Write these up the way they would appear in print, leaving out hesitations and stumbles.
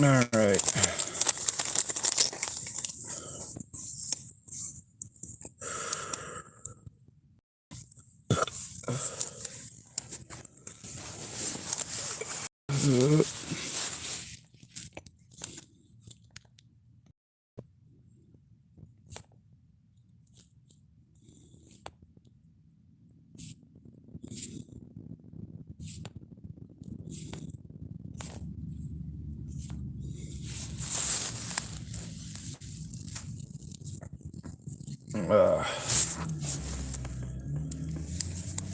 All right.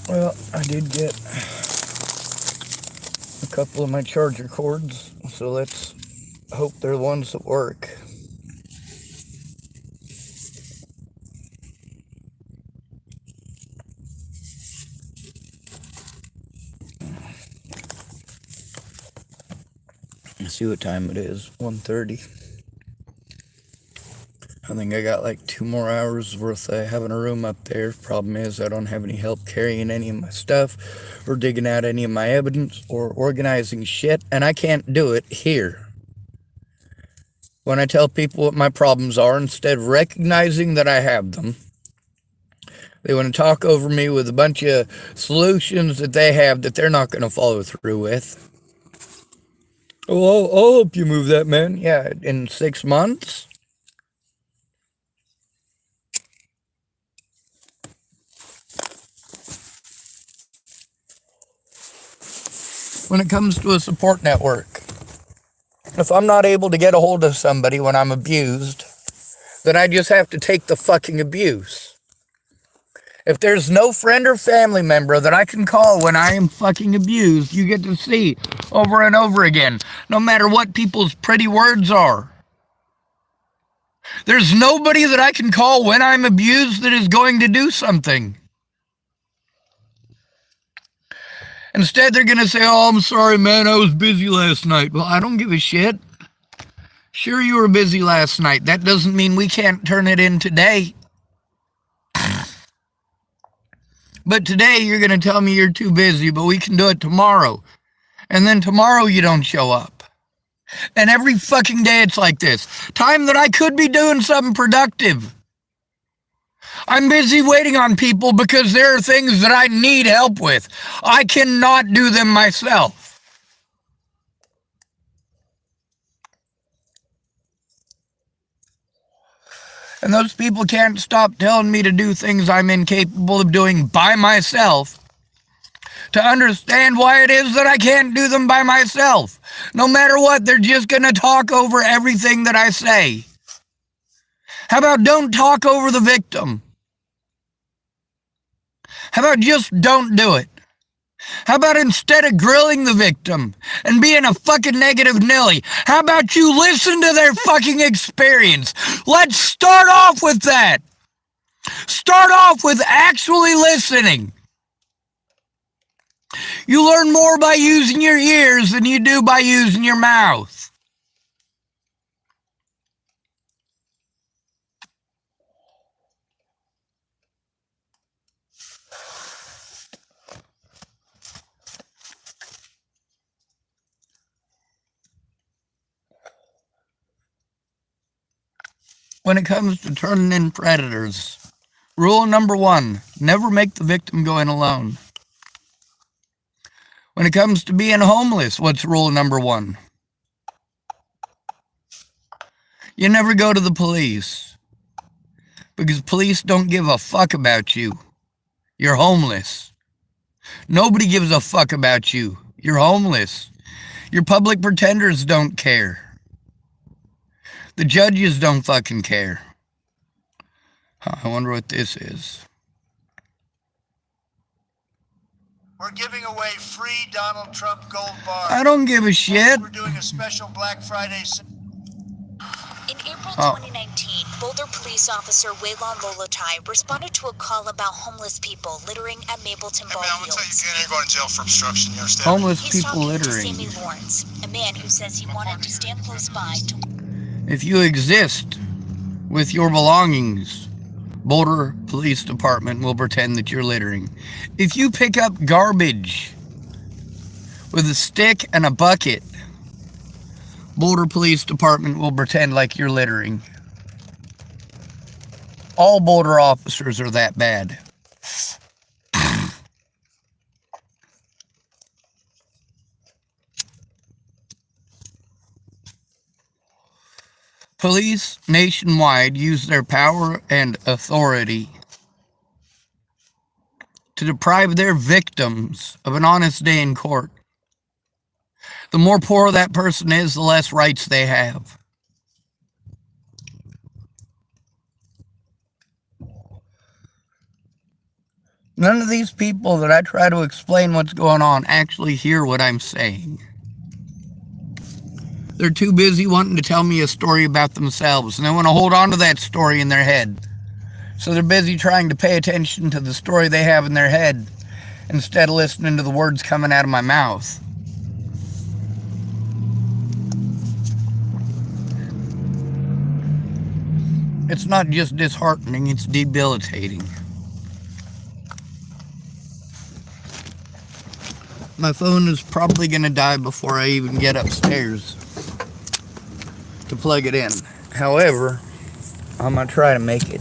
Well, I did get a couple of my charger cords, so let's hope they're the ones that work. Let's see what time it is. 1:30. I think I got like 2 more hours worth of having a room up there. Problem is I don't have any help carrying any of my stuff or digging out any of my evidence or organizing shit, and I can't do it here. When I tell people what my problems are, instead of recognizing that I have them, they want to talk over me with a bunch of solutions that they have that they're not going to follow through with. Oh, I'll help you move that, man. Yeah, in 6 months? When it comes to a support network, if I'm not able to get a hold of somebody when I'm abused, then I just have to take the fucking abuse. If there's no friend or family member that I can call when I am fucking abused, you get to see over and over again, no matter what people's pretty words are. There's nobody that I can call when I'm abused that is going to do something. Instead, they're going to say, oh, I'm sorry, man, I was busy last night. Well, I don't give a shit. Sure, you were busy last night. That doesn't mean we can't turn it in today. But today, you're going to tell me you're too busy, but we can do it tomorrow. And then tomorrow, you don't show up. And every fucking day, it's like this. Time that I could be doing something productive. I'm busy waiting on people because there are things that I need help with. I cannot do them myself. And those people can't stop telling me to do things I'm incapable of doing by myself to understand why it is that I can't do them by myself. No matter what, they're just going to talk over everything that I say. How about don't talk over the victim? How about just don't do it? How about instead of grilling the victim and being a fucking negative Nelly, how about you listen to their fucking experience? Let's start off with that. Start off with actually listening. You learn more by using your ears than you do by using your mouth. When it comes to turning in predators, rule number 1, never make the victim go in alone. When it comes to being homeless, what's rule number 1? You never go to the police. Because police don't give a fuck about you. You're homeless. Nobody gives a fuck about you. You're homeless. Your public pretenders don't care. The judges don't fucking care. I wonder what this is. We're giving away free Donald Trump gold bars. I don't give a shit. We're doing a special Black Friday. In April 2019, Boulder police officer Waylon Lolotai responded to a call about homeless people littering at Mapleton Ball I'm gonna tell Fields. you again, you're going to jail for obstruction. You understand? Homeless He's people talking to littering. Sammy Lawrence, a man who says he wanted to stand close by to... If you exist with your belongings, Boulder Police Department will pretend that you're littering. If you pick up garbage with a stick and a bucket, Boulder Police Department will pretend like you're littering. All Boulder officers are that bad. Police nationwide use their power and authority to deprive their victims of an honest day in court. The more poor that person is, the less rights they have. None of these people that I try to explain what's going on actually hear what I'm saying. They're too busy wanting to tell me a story about themselves, and they want to hold on to that story in their head. So they're busy trying to pay attention to the story they have in their head instead of listening to the words coming out of my mouth. It's not just disheartening, it's debilitating. My phone is probably going to die before I even get upstairs to plug it in. However, I'm going to try to make it.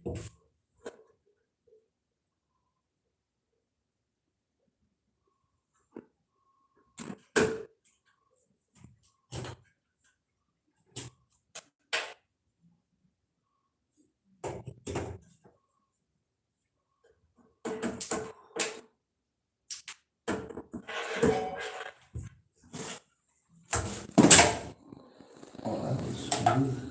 Oh, that was smooth.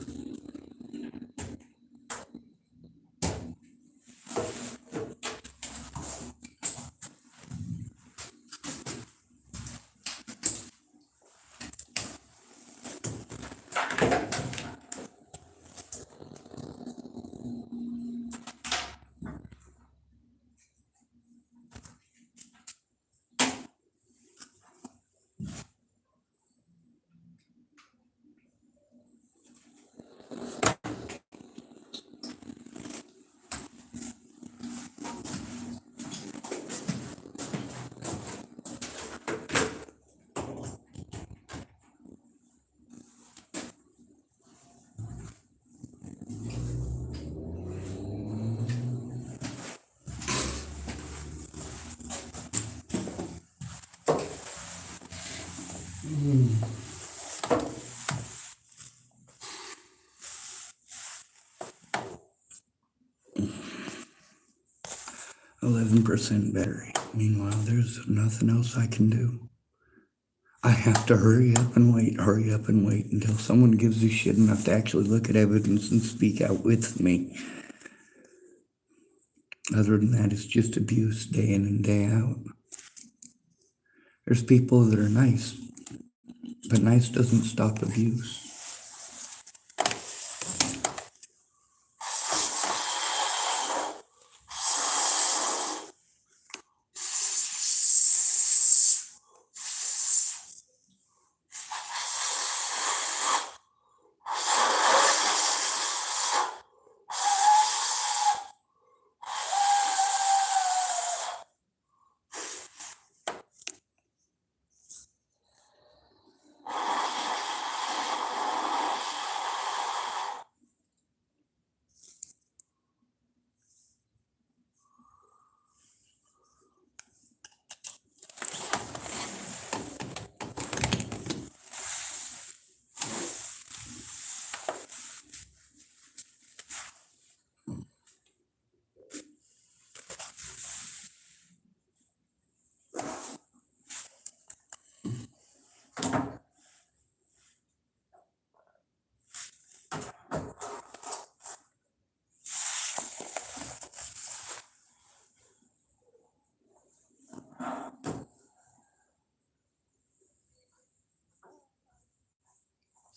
11% battery. Meanwhile, there's nothing else I can do. I have to hurry up and wait until someone gives a shit enough to actually look at evidence and speak out with me. Other than that, it's just abuse day in and day out. There's people that are nice, but nice doesn't stop abuse.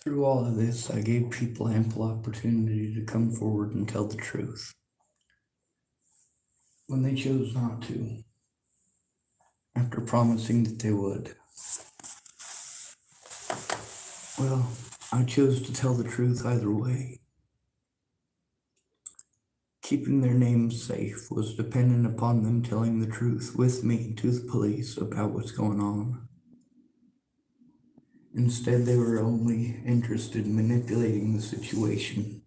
Through all of this, I gave people ample opportunity to come forward and tell the truth. When they chose not to, after promising that they would, well, I chose to tell the truth either way. Keeping their names safe was dependent upon them telling the truth with me to the police about what's going on. Instead, they were only interested in manipulating the situation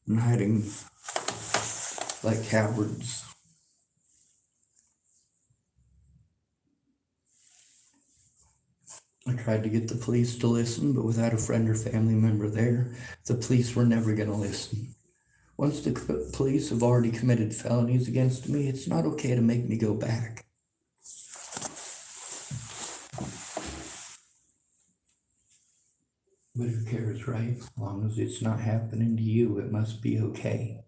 and hiding like cowards. I tried to get the police to listen, but without a friend or family member there, the police were never going to listen. Once the police have already committed felonies against me, it's not okay to make me go back. But who cares, right? As long as it's not happening to you, it must be okay.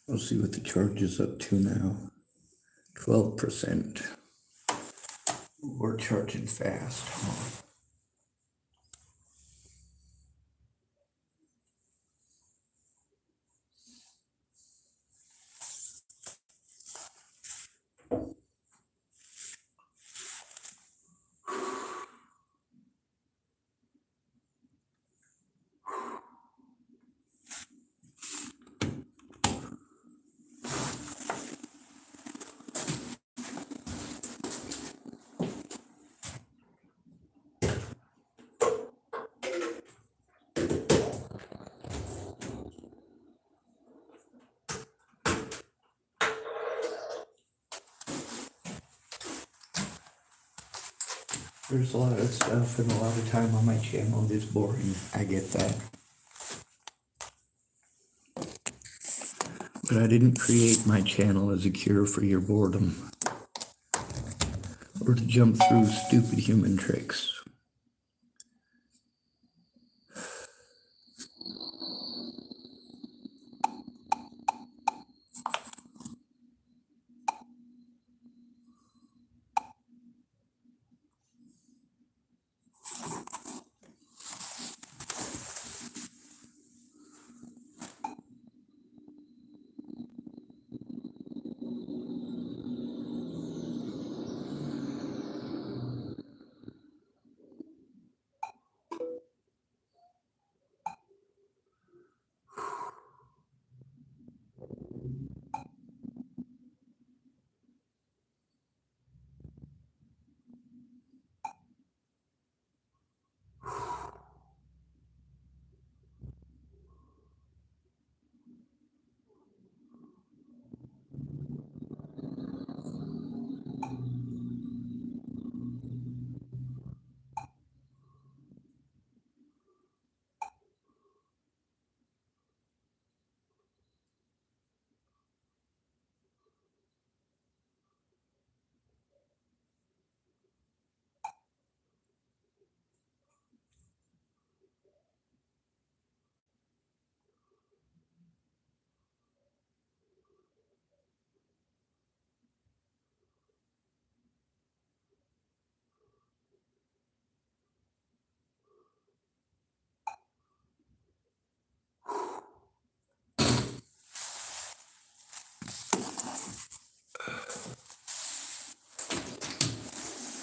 We'll see what the charge is up to now. 12%. We're charging fast. There's a lot of stuff and a lot of time on my channel that's boring. I get that. But I didn't create my channel as a cure for your boredom, or to jump through stupid human tricks.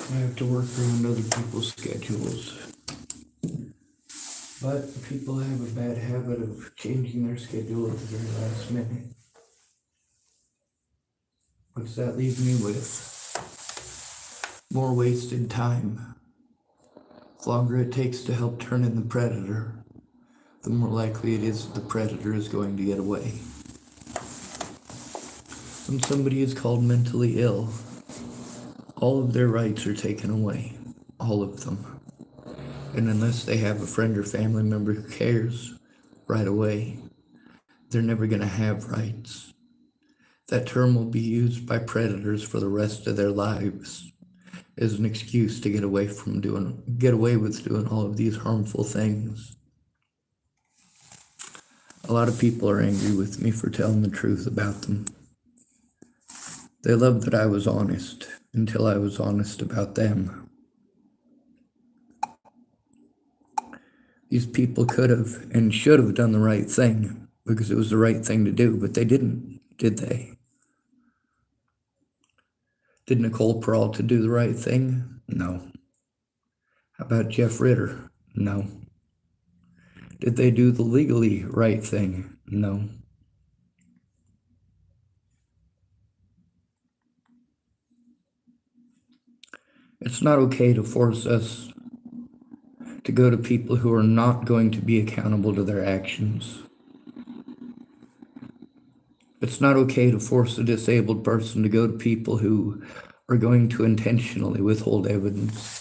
I have to work around other people's schedules. But people have a bad habit of changing their schedule at the very last minute. What does that leave me with? More wasted time. The longer it takes to help turn in the predator, the more likely it is that the predator is going to get away. When somebody is called mentally ill, all of their rights are taken away. All of them. And unless they have a friend or family member who cares right away, they're never going to have rights. That term will be used by predators for the rest of their lives as an excuse to get away with doing all of these harmful things. A lot of people are angry with me for telling the truth about them. They loved that I was honest until I was honest about them. These people could have and should have done the right thing because it was the right thing to do, but they didn't, did they? Did Nicole Peralta do the right thing? No. How about Jeff Ritter? No. Did they do the legally right thing? No. It's not okay to force us to go to people who are not going to be accountable to their actions. It's not okay to force a disabled person to go to people who are going to intentionally withhold evidence.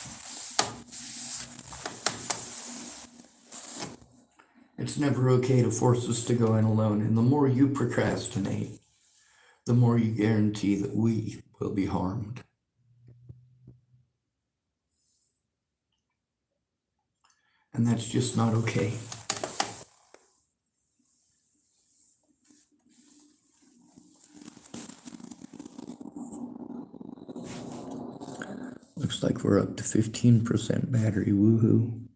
It's never okay to force us to go in alone, and the more you procrastinate, the more you guarantee that we will be harmed. And that's just not okay. Looks like we're up to 15% battery, woohoo.